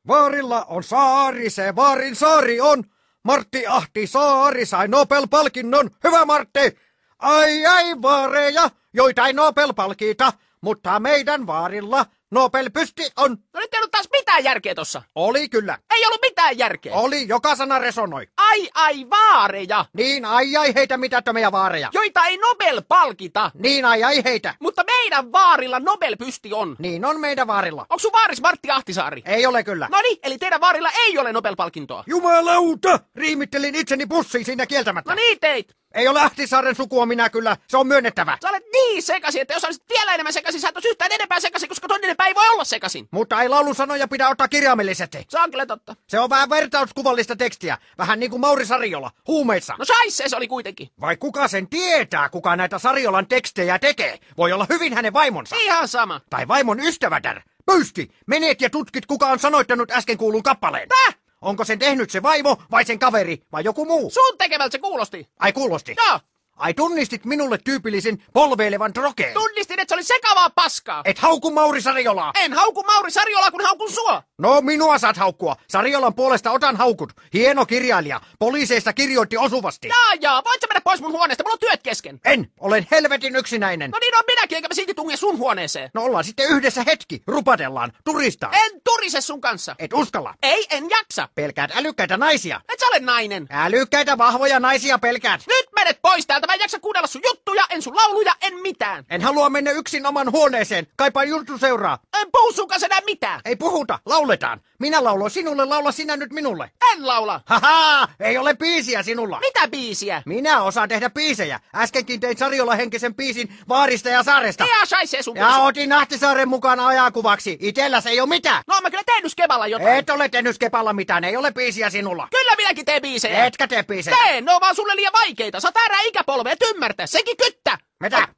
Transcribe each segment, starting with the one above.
Vaarilla on saari, se vaarin saari on. Martti Ahtisaari sai Nobel-palkinnon. Hyvä Martti! Ai vaareja, joita ei Nobel-palkita, mutta meidän vaarilla Nobel-pysti on. No nyt ei ollut taas mitään järkeä tossa. Oli kyllä. Ei ollut mitään järkeä. Oli, joka sana resonoi. Ai vaareja. Niin ai heitä mitättömiä vaareja. Joita ei Nobel-palkita. Niin ai heitä. Mutta meidän vaarilla Nobel-pysti on. Niin on meidän vaarilla. Onko sun vaaris Martti Ahtisaari? Ei ole kyllä. Noniin, eli teidän vaarilla ei ole Nobel-palkintoa. Jumalauta! Riimittelin itseni pussiin siinä kieltämättä. No niin teit. Ei ole Ahtisaaren sukua minä kyllä, se on myönnettävä. Sä olet niin sekaisin, että jos olisit vielä enemmän sekaisin, sä et olisi yhtään enempää sekaisin, koska toinen enempää ei voi olla sekaisin. Mutta ei laulun sanoja pidä ottaa kirjaimellisesti. Se on kyllä totta. Se on vähän vertauskuvallista tekstiä, vähän niin kuin Mauri Sariola, huumeissa. No saisse se oli kuitenkin. Vai kuka sen tietää, kuka näitä Sariolan tekstejä tekee? Voi olla hyvin hänen vaimonsa. Ihan sama. Tai vaimon ystävätär. Pöysti, menet ja tutkit, kuka on sanoittanut äsken kuulun kappaleen. Täh? Onko sen tehnyt se vaimo vai sen kaveri vai joku muu? Sun tekemältä se kuulosti. Ai kuulosti? Joo. Ai tunnistit minulle tyypillisen polveilevan trokeen? Tunnistin, että se oli sekavaa paskaa. Et hauku Mauri Sariolaa. En hauku Mauri Sarjolaa, kun haukun sua. No minua saat haukkua. Sariolan puolesta otan haukut. Hieno kirjailija. Poliiseista kirjoitti osuvasti. Jaa, voit sä mennä pois mun huoneesta? Mulla on työt kesken. En. Olen helvetin yksinäinen. No niin on minäkin, eikä mä silti tunge sun huoneeseen. No ollaan sitten yhdessä hetki. Rupatellaan. Turistaan. En turise sun kanssa. Et uskalla. Ei, en jaksa. Pelkäät älykkäitä naisia. Et sä ole nainen. Älykkäitä vahvoja naisia pelkäät. Nyt menet pois täältä. Mä en jaksa kuunnella sun juttuja, en sun lauluja, en mitään. En halua mennä yksin oman huoneeseen. Kaipaan juttu seuraa. En puhu sun kanssa enää mitään. Ei puhuta. Lauletaan. Minä lauloin sinulle, laula sinä nyt minulle. En laula. Haha, ei ole biisiä sinulla. Mitä biisiä? Minä osaan tehdä biisejä. Äskenkin tein Sariola henkisen biisin Vaarista ja Saaresta. Ihan saisee sun Ja biisi. otin Ahtisaaren mukaan ajakuvaksi. Itelläs ei ole mitään. No mä kyllä tehnyt Skeballa jotain. Et ole tehnyt Skepalla mitään, ei ole biisiä sinulla. Kyllä minäkin teen biisejä. Etkä tee biisejä. Teen, ne on vaan sulle liian vaikeita. Sä väärää ikäpolvea, et ymmärtää. Sekin kyttä. Mitä?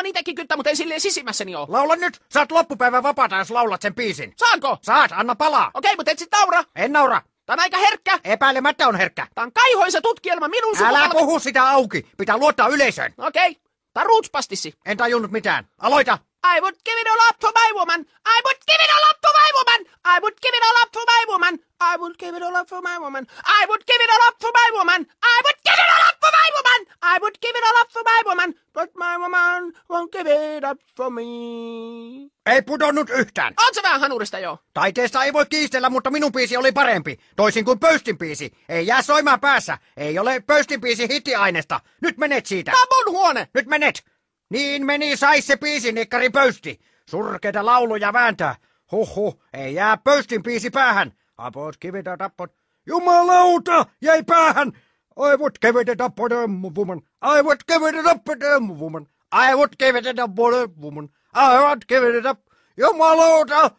Niitäkin kyttä, mutta ei silleen sisimmässäni oo. Laula nyt. Saat loppupäivän vapaata, jos laulat sen biisin. Saanko? Saat, anna palaa. Okei, mutta et sit naura. En naura. Tää on aika herkkä. Epäilemättä on herkkä. Tää on kaihoisa tutkielma minun Älä puhu sitä auki. Pitää luottaa yleisöön. Okei. Tää on ruutspastissi. En tajunnut mitään. Aloita. I would give it all up for my woman. I would give it all up for my woman. I would give it all up for my woman. I would give it all up for my woman. I would give it all up for my woman. I would give it all up for my woman. I would give it all up for my woman. But my woman won't give it up for me. Ei pudonnut yhtään. Oot sä vähän hanurista jo? Taiteesta ei voi kiistellä, mutta minun biisi oli parempi. Toisin kuin Pöystin biisi. Ei jää soimaan päässä. Ei ole Pöystin biisi hittiainesta. Nyt menet siitä. Tää on mun huone. Nyt menet. Niin meni sais se biisi, Nikkari Pöysti. Surkeita lauluja vääntää. Huhhuh, ei jää Pöystin biisi päähän. Apot kivitä tappot. Jumalauta, jäi päähän. I would give it up for the woman. I would give it up for the woman. I would give it up for the woman. I would give it up. Jumalauta,